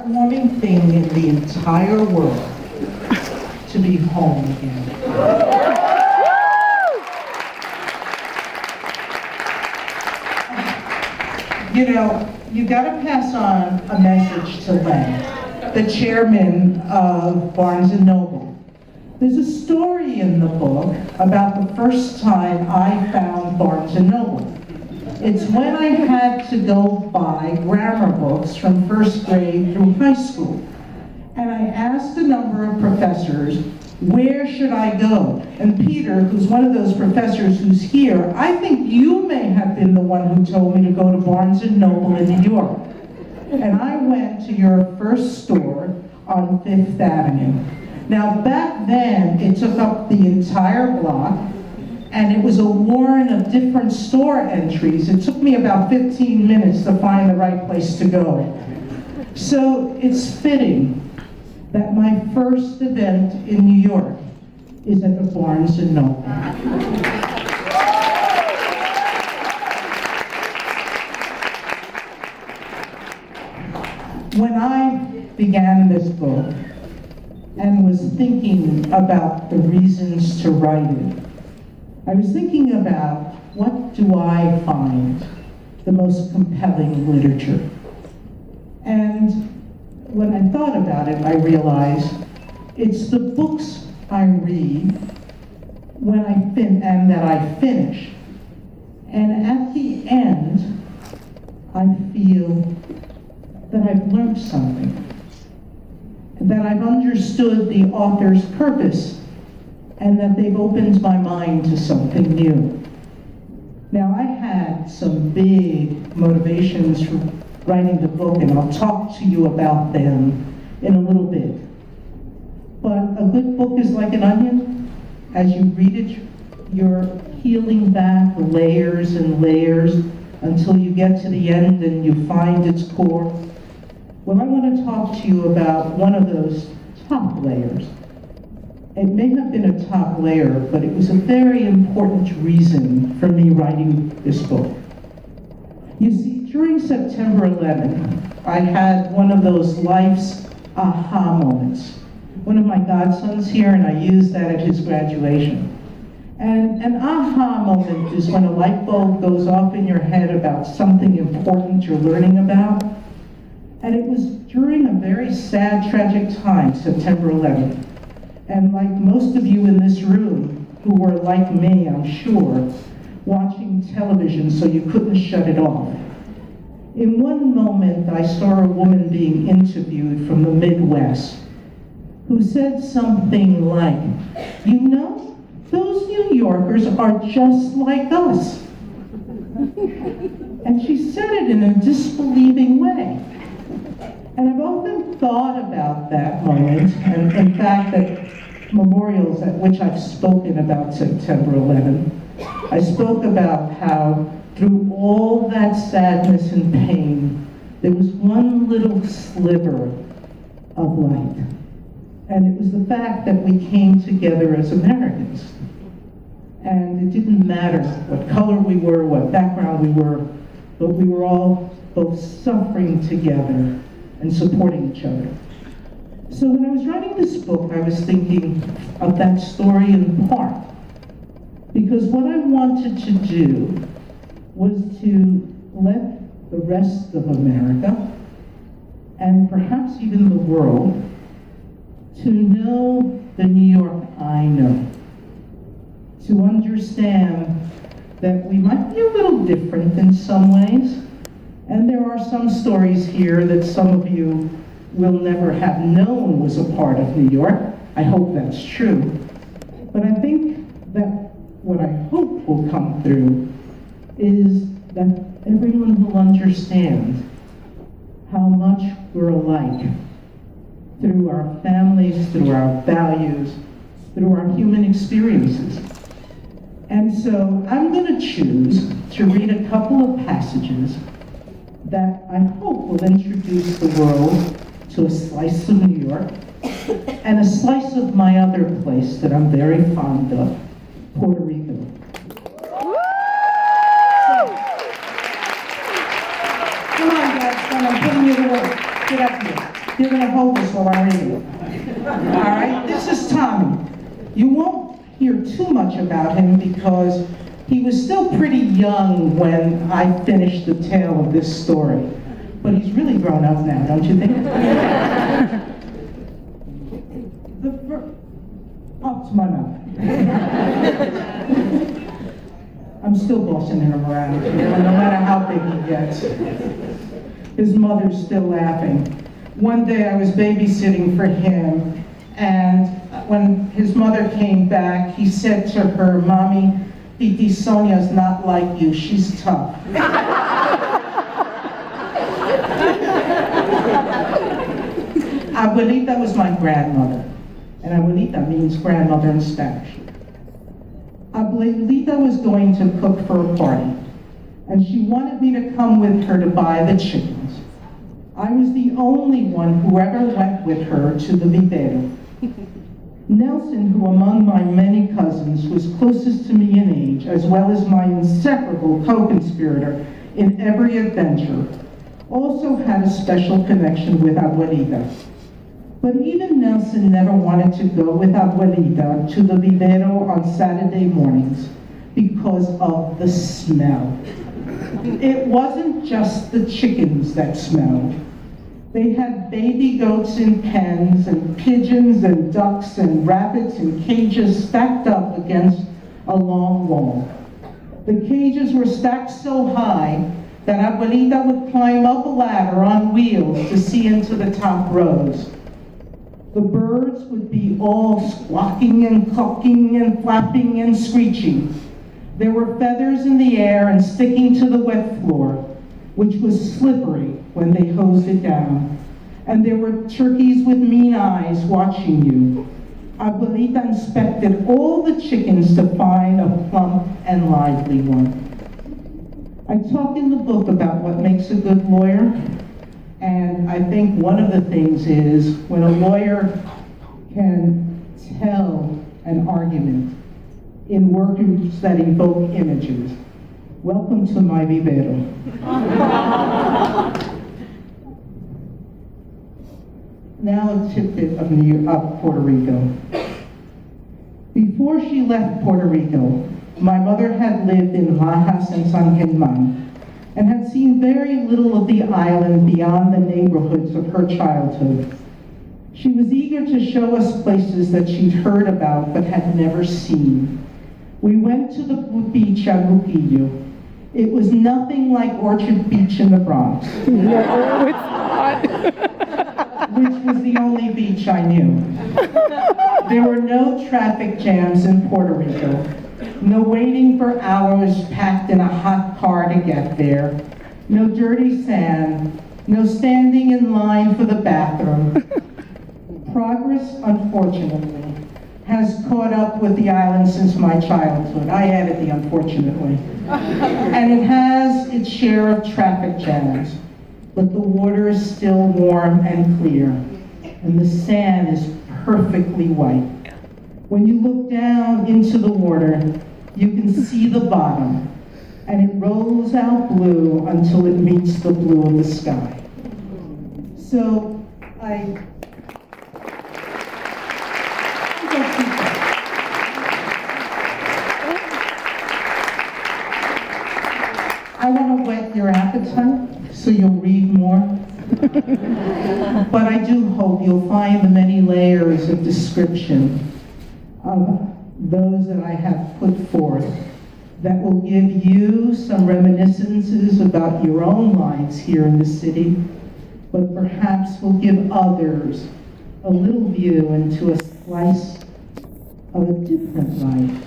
heartwarming thing in the entire world to be home again. You know, you gotta pass on a message to Len, the chairman of Barnes & Noble. There's a story in the book about the first time I found Barnes & Noble. It's when I had to go buy grammar books from first grade through high school. And I asked a number of professors, where should I go? And Peter, who's one of those professors who's here, I think you may have been the one who told me to go to Barnes & Noble in New York. And I went to your first store on 5th Avenue. Now back then, it took up the entire block, and it was a warren of different store entries. It took me about 15 minutes to find the right place to go. So it's fitting that my first event in New York is at the Barnes & Noble. When I began this book and was thinking about the reasons to write it, I was thinking about what do I find the most compelling literature. And when I thought about it, I realized it's the books I read when and that I finish. And at the end, I feel that I've learned something, that I've understood the author's purpose, and that they've opened my mind to something new. Now, I had some big motivations for writing the book, and I'll talk to you about them in a little bit. But a good book is like an onion. As you read it, you're peeling back layers and layers until you get to the end and you find its core. Well, I want to talk to you about one of those top layers. It may have been a top layer, but it was a very important reason for me writing this book. You see, during September 11th, I had one of those life's aha moments. One of my godsons here, and I used that at his graduation. And an aha moment is when a light bulb goes off in your head about something important you're learning about. And it was during a very sad, tragic time, September 11th. And like most of you in this room, who were like me, I'm sure, watching television so you couldn't shut it off. In one moment, I saw a woman being interviewed from the Midwest who said something like, you know, those New Yorkers are just like us. And she said it in a disbelieving way. And I've often thought about that moment, and in fact, at memorials at which I've spoken about September 11th, I spoke about how through all that sadness and pain, there was one little sliver of light. And it was the fact that we came together as Americans. And it didn't matter what color we were, what background we were, but we were all both suffering together and supporting each other. So when I was writing this book, I was thinking of that story in part, because what I wanted to do was to let the rest of America, and perhaps even the world, to know the New York I know, to understand that we might be a little different in some ways, and there are some stories here that some of you will never have known was a part of New York. I hope that's true. But I think that what I hope will come through is that everyone will understand how much we're alike through our families, through our values, through our human experiences. And so I'm going to choose to read a couple of passages that I hope will introduce the world to a slice of New York and a slice of my other place that I'm very fond of, Puerto Rico. Come on, guys, I'm putting you to work. Get up here. You're going to hold this while I read it. All right? This is Tommy. You won't hear too much about him because he was still pretty young when I finished the tale of this story. But he's really grown up now, don't you think? Up to my mouth. I'm still bossing him around, no matter how big he gets. His mother's still laughing. One day I was babysitting for him, and when his mother came back, he said to her, "Mommy, Titi Sonia's not like you, she's tough." Abuelita was my grandmother, and abuelita means grandmother in Spanish. Abuelita was going to cook for a party, and she wanted me to come with her to buy the chickens. I was the only one who ever went with her to the vivero. Nelson, who among my many cousins was closest to me in age, as well as my inseparable co-conspirator in every adventure, also had a special connection with Abuelita. But even Nelson never wanted to go with Abuelita to the vivero on Saturday mornings because of the smell. It wasn't just the chickens that smelled. They had baby goats in pens, and pigeons and ducks and rabbits in cages stacked up against a long wall. The cages were stacked so high that Abuelita would climb up a ladder on wheels to see into the top rows. The birds would be all squawking and clucking and flapping and screeching. There were feathers in the air and sticking to the wet floor, which was slippery when they hosed it down. And there were turkeys with mean eyes watching you. Abuelita inspected all the chickens to find a plump and lively one. I talk in the book about what makes a good lawyer, and I think one of the things is when a lawyer can tell an argument in words that evoke images. Welcome to my vivero. Now a tidbit of Puerto Rico. Before she left Puerto Rico, my mother had lived in Lajas and San Germán and had seen very little of the island beyond the neighborhoods of her childhood. She was eager to show us places that she'd heard about but had never seen. We went to the beach at Luquillo. It was nothing like Orchard Beach in the Bronx. No, it's not. Which was the only beach I knew. There were no traffic jams in Puerto Rico. No waiting for hours packed in a hot car to get there. No dirty sand. No standing in line for the bathroom. Progress, unfortunately, has caught up with the island since my childhood. I added the unfortunately. And it has its share of traffic jams, but the water is still warm and clear, and the sand is perfectly white. When you look down into the water, you can see the bottom, and it rolls out blue until it meets the blue of the sky. So I want to whet your appetite so you'll read more. But I do hope you'll find the many layers of description of those that I have put forth that will give you some reminiscences about your own lives here in the city, but perhaps will give others a little view into a slice of a different life,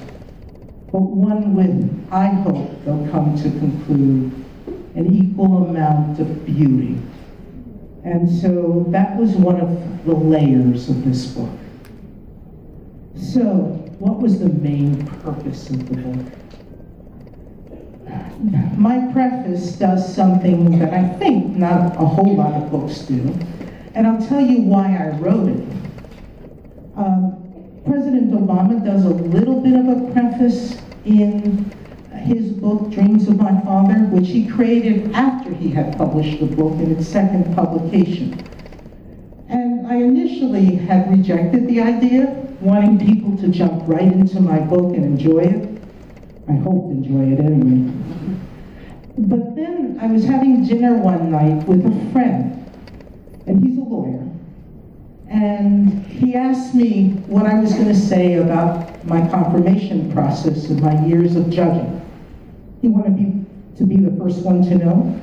but one with, I hope they'll come to conclude, an equal amount of beauty. And so that was one of the layers of this book. So, what was the main purpose of the book? My preface does something that I think not a whole lot of books do, and I'll tell you why I wrote it. President Obama does a little bit of a preface in his book, Dreams of My Father, which he created after he had published the book in its second publication. I initially had rejected the idea, wanting people to jump right into my book and enjoy it. I hope enjoy it anyway. But then I was having dinner one night with a friend, and he's a lawyer. And he asked me what I was going to say about my confirmation process and my years of judging. He wanted me to be the first one to know.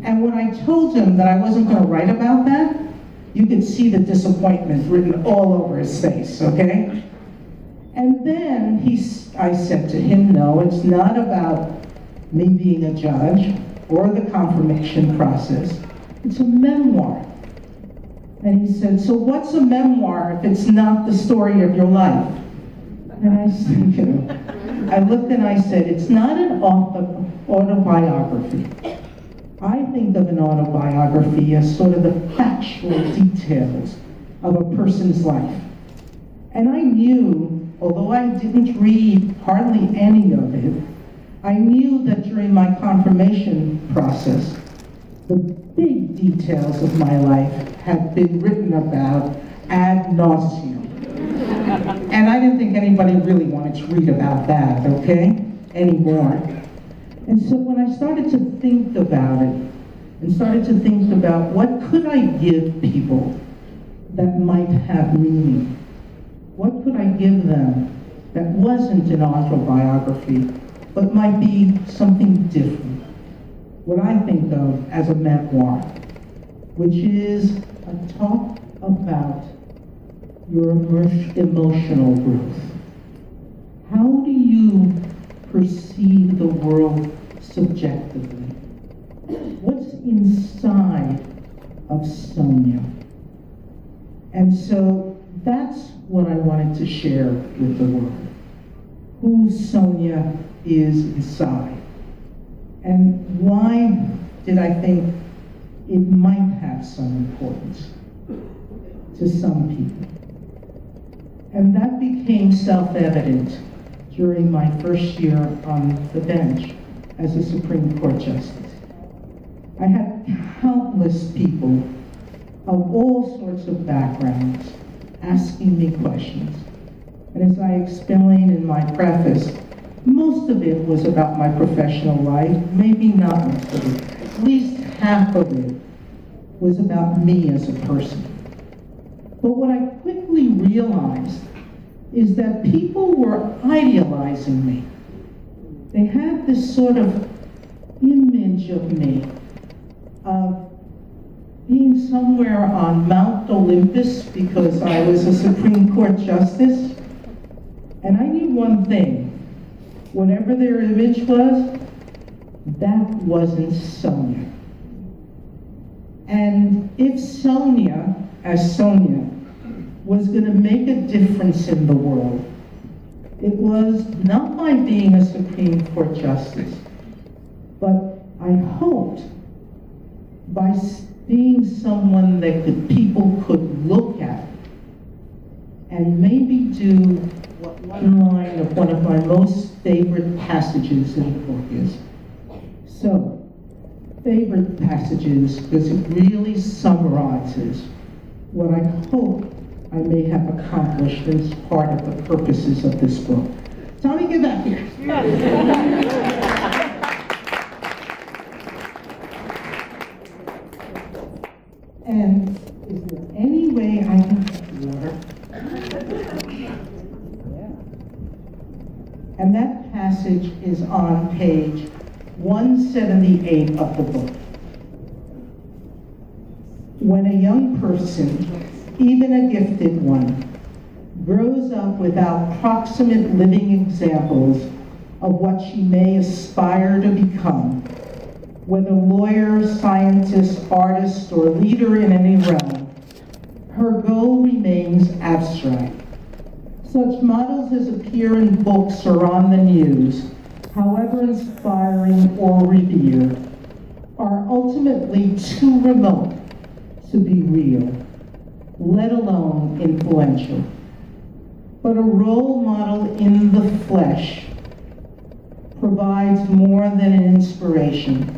And when I told him that I wasn't going to write about that, you could see the disappointment written all over his face, okay? And then I said to him, no, it's not about me being a judge or the confirmation process. It's a memoir. And he said, so what's a memoir if it's not the story of your life? And I said, you know, I looked and I said, it's not an autobiography. I think of an autobiography as sort of the factual details of a person's life. And I knew, although I didn't read hardly any of it, I knew that during my confirmation process, the big details of my life had been written about ad nauseum. And I didn't think anybody really wanted to read about that, okay, anymore. And so when I started to think about it, and started to think about what could I give people that might have meaning? What could I give them that wasn't an autobiography, but might be something different? What I think of as a memoir, which is a talk about your emotional growth. How do you perceive the world subjectively? What's inside of Sonia? And so that's what I wanted to share with the world. Who Sonia is inside. And why did I think it might have some importance to some people? And that became self-evident during my first year on the bench as a Supreme Court Justice. I had countless people of all sorts of backgrounds asking me questions. And as I explained in my preface, most of it was about my professional life, maybe not most of it. At least half of it was about me as a person. But what I quickly realized is that people were idealizing me. They had this sort of image of me, of being somewhere on Mount Olympus because I was a Supreme Court Justice. And I knew one thing, whatever their image was, that wasn't Sonia. And if Sonia, as Sonia, was going to make a difference in the world, it was not by being a Supreme Court Justice, but I hoped by being someone that people could look at and maybe do what one line of one of my most favorite passages in the book is. So, favorite passages because it really summarizes what I hope I may have accomplished as part of the purposes of this book. Tommy, get back here. And is there any way I can get water? And that passage is on page 178 of the book. When a young person, even a gifted one, grows up without proximate living examples of what she may aspire to become, whether lawyer, scientist, artist, or leader in any realm, her goal remains abstract. Such models as appear in books or on the news, however inspiring or revered, are ultimately too remote to be real, let alone influential. But a role model in the flesh provides more than an inspiration.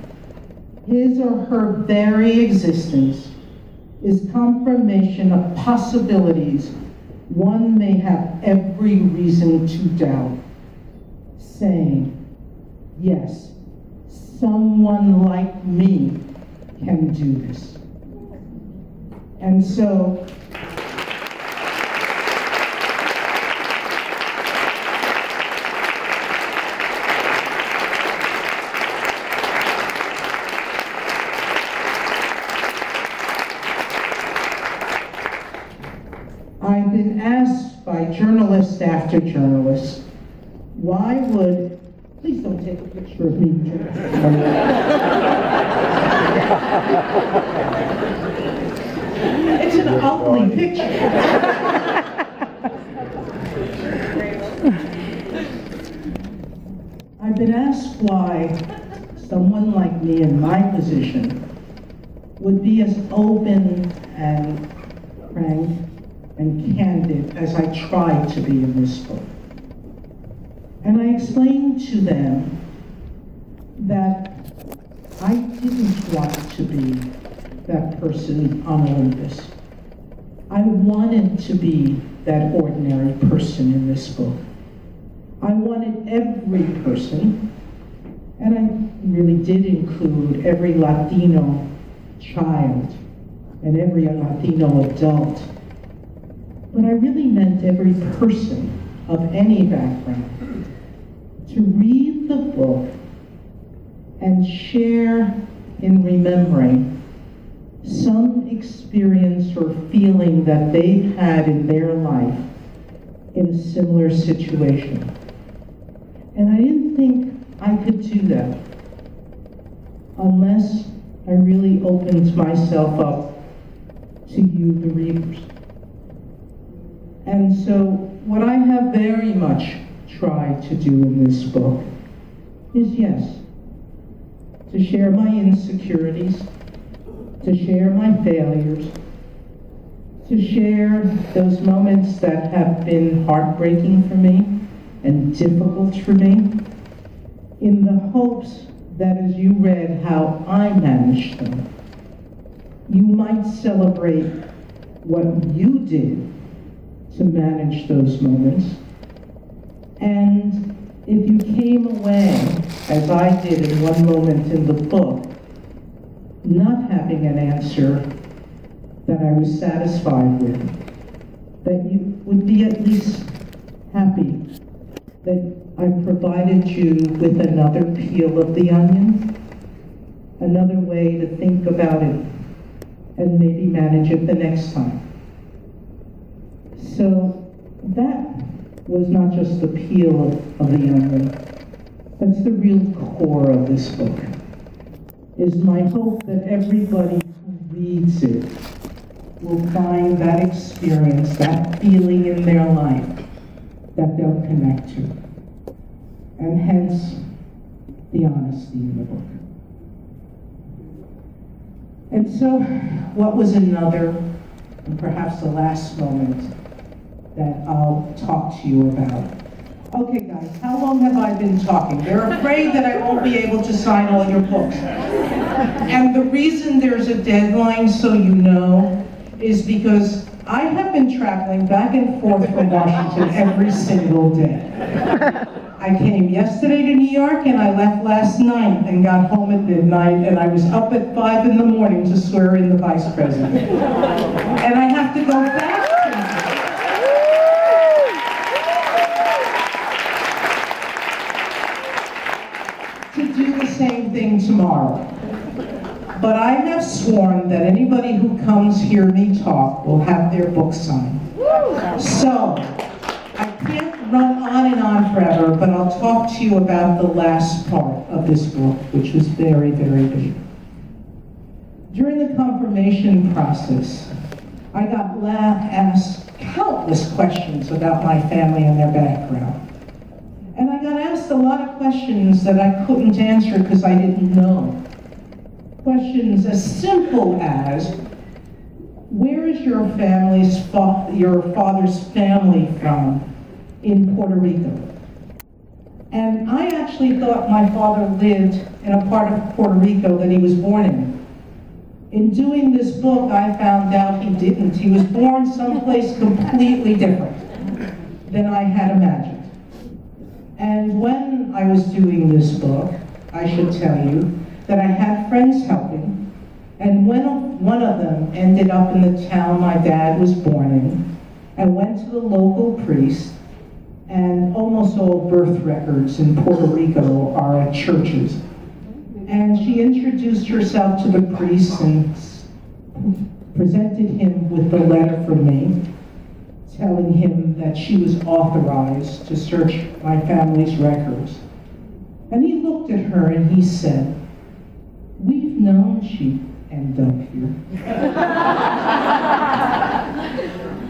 His or her very existence is confirmation of possibilities one may have every reason to doubt, saying, yes, someone like me can do this. And so, I've been asked by journalist after journalist, why would, please don't take a picture of me. It's an ugly picture. I've been asked why someone like me in my position would be as open and frank and candid as I tried to be in this book. And I explained to them that I didn't want to be that person on Olympus. I wanted to be that ordinary person in this book. I wanted every person, and I really did include every Latino child and every Latino adult, but I really meant every person of any background to read the book and share in remembering some experience or feeling that they've had in their life in a similar situation. And I didn't think I could do that unless I really opened myself up to you, the readers. And so what I have very much tried to do in this book is, yes, to share my insecurities, to share my failures, to share those moments that have been heartbreaking for me and difficult for me, in the hopes that as you read how I managed them, you might celebrate what you did to manage those moments. And if you came away, as I did in one moment in the book, not having an answer that I was satisfied with, that you would be at least happy that I provided you with another peel of the onion, another way to think about it, and maybe manage it the next time. So that was not just the peel of the onion, that's the real core of this book, is my hope that everybody who reads it will find that experience, that feeling in their life that they'll connect to. And hence, the honesty in the book. And so, what was another, and perhaps the last moment that I'll talk to you about? Okay guys, how long have I been talking? They're afraid that I won't be able to sign all your books. And the reason there's a deadline, so you know, is because I have been traveling back and forth from Washington every single day. I came yesterday to New York and I left last night and got home at midnight, and I was up at 5 in the morning to swear in the vice president. And I have to go back to do the same thing tomorrow. But I have sworn that anybody who comes hear me talk will have their book signed. So, I can't run on and on forever, but I'll talk to you about the last part of this book, which was very, very big. During the confirmation process, I got asked countless questions about my family and their background. And I got asked a lot of questions that I couldn't answer because I didn't know. Questions as simple as, where is your father's family from in Puerto Rico? And I actually thought my father lived in a part of Puerto Rico that he was born In doing this book, I found out he didn't. He was born someplace completely different than I had imagined. And when I was doing this book, I should tell you that I had friends helping, and when one of them ended up in the town my dad was born in, I went to the local priest, and almost all birth records in Puerto Rico are at churches. And she introduced herself to the priest and presented him with the letter from me, telling him that she was authorized to search my family's records. And he looked at her and he said, "We've known she'd end up here."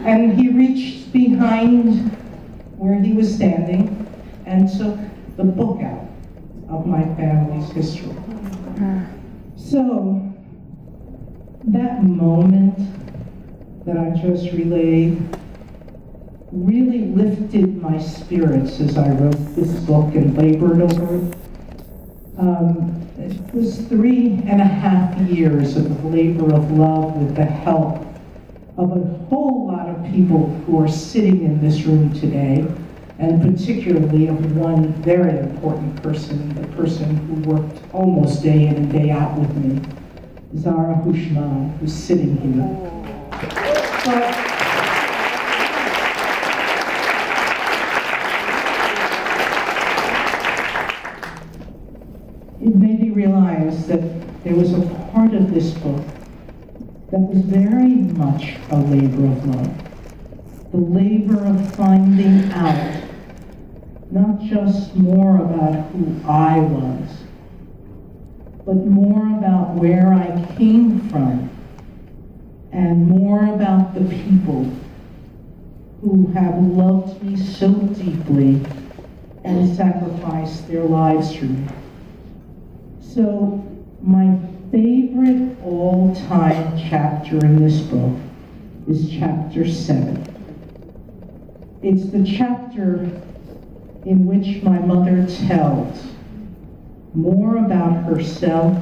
And he reached behind where he was standing and took the book out of my family's history. So, that moment that I just relayed really lifted my spirits as I wrote this book and labored over it. It was 3.5 years of labor of love with the help of a whole lot of people who are sitting in this room today, and particularly of one very important person, the person who worked almost day in and day out with me, Zara Hushman, who's sitting here. But it made me realize that there was a part of this book that was very much a labor of love. The labor of finding out not just more about who I was, but more about where I came from, and more about the people who have loved me so deeply and sacrificed their lives for me. So, my favorite all-time chapter in this book is chapter 7. It's the chapter in which my mother tells more about herself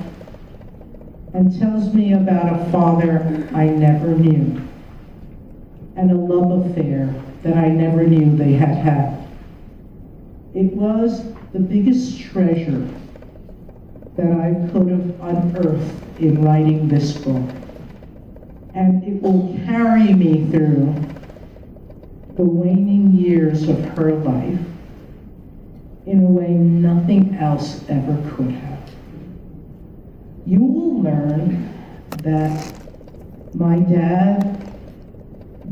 and tells me about a father I never knew and a love affair that I never knew they had had. It was the biggest treasure that I could have unearthed in writing this book, and it will carry me through the waning years of her life in a way nothing else ever could have. You will learn that my dad,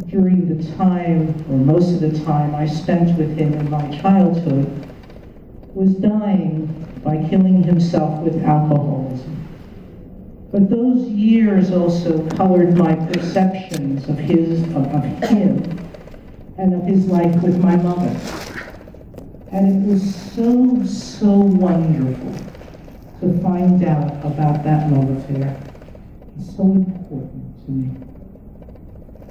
during the time, or most of the time I spent with him in my childhood, was dying by killing himself with alcoholism. But those years also colored my perceptions of him and of his life with my mother. And it was so wonderful to find out about that love affair. It's so important to me.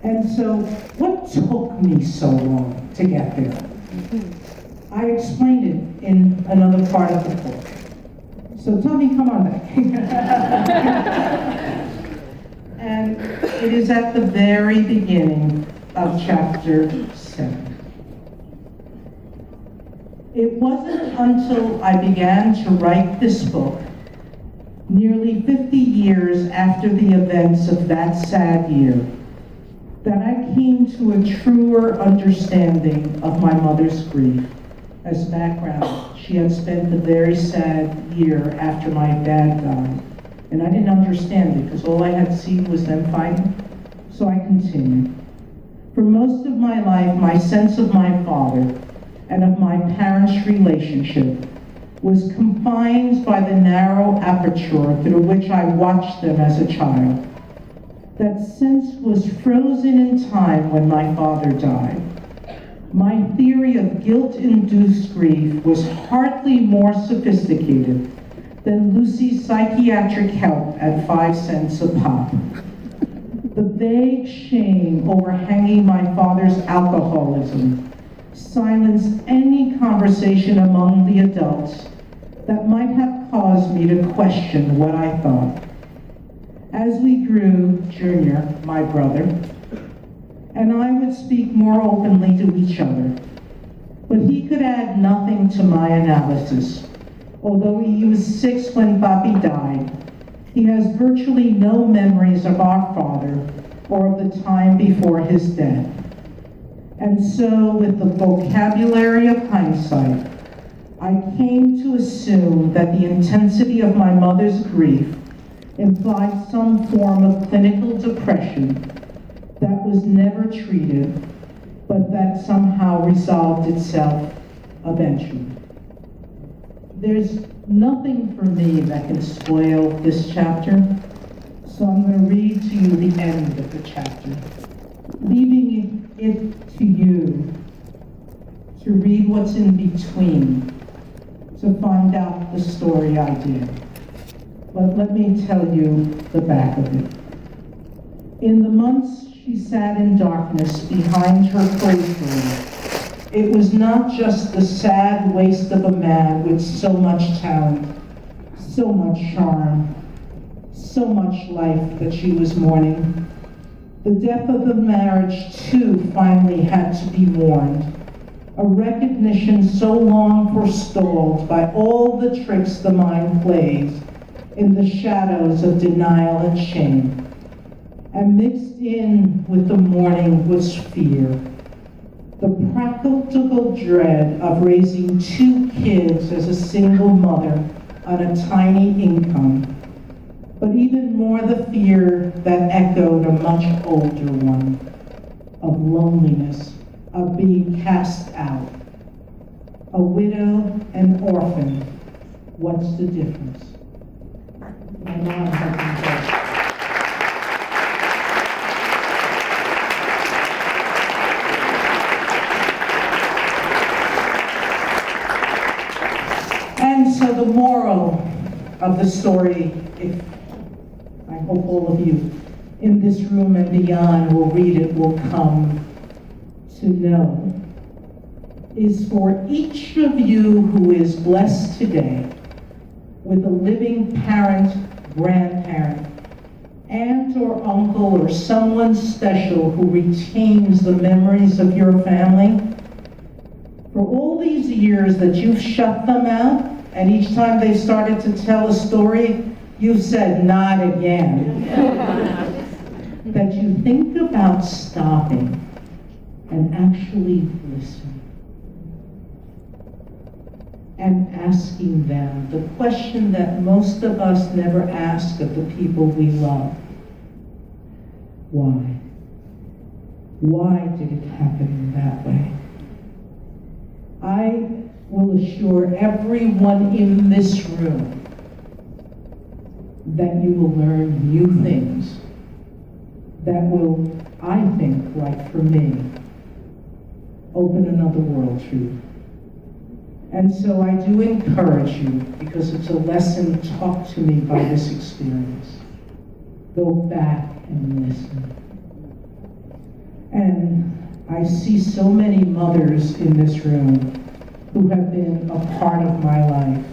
And so, what took me so long to get there? I explained it in another part of the book. So Tommy, come on back. And it is at the very beginning of chapter 7. It wasn't until I began to write this book, nearly 50 years after the events of that sad year, that I came to a truer understanding of my mother's grief. As background, she had spent a very sad year after my dad died, and I didn't understand it because all I had seen was them fighting. So I continued. For most of my life, my sense of my father and of my parents' relationship was confined by the narrow aperture through which I watched them as a child. That sense was frozen in time when my father died. My theory of guilt-induced grief was hardly more sophisticated than Lucy's psychiatric help at 5 cents a pop. The vague shame overhanging my father's alcoholism silenced any conversation among the adults that might have caused me to question what I thought. As we grew, Junior, my brother, and I would speak more openly to each other, but he could add nothing to my analysis. Although he was 6 when Papi died, he has virtually no memories of our father or of the time before his death. And so, with the vocabulary of hindsight, I came to assume that the intensity of my mother's grief implied some form of clinical depression that was never treated, but that somehow resolved itself eventually. There's nothing for me that can spoil this chapter, so I'm going to read to you the end of the chapter, leaving it to you to read what's in between, to find out the story I did. But let me tell you the back of it. In the months she sat in darkness behind her closed door, it was not just the sad waste of a man with so much talent, so much charm, so much life that she was mourning. The death of the marriage, too, finally had to be mourned. A recognition so long forestalled by all the tricks the mind plays in the shadows of denial and shame. And mixed in with the mourning was fear. The practical dread of raising 2 kids as a single mother on a tiny income, but even more the fear that echoed a much older one, of loneliness, of being cast out. A widow and orphan, what's the difference? My mom had been dead. And so the moral of the story, I hope all of you in this room and beyond will read it, will come to know, is for each of you who is blessed today with a living parent, grandparent, aunt or uncle, or someone special who retains the memories of your family, for all these years that you've shut them out, and each time they started to tell a story, you've said, not again. That you think about stopping and actually listen. And asking them the question that most of us never ask of the people we love. Why? Why did it happen that way? I will assure everyone in this room that you will learn new things that will, I think, like for me, open another world to you. And so I do encourage you, because it's a lesson taught to me by this experience. Go back and listen. And I see so many mothers in this room who have been a part of my life.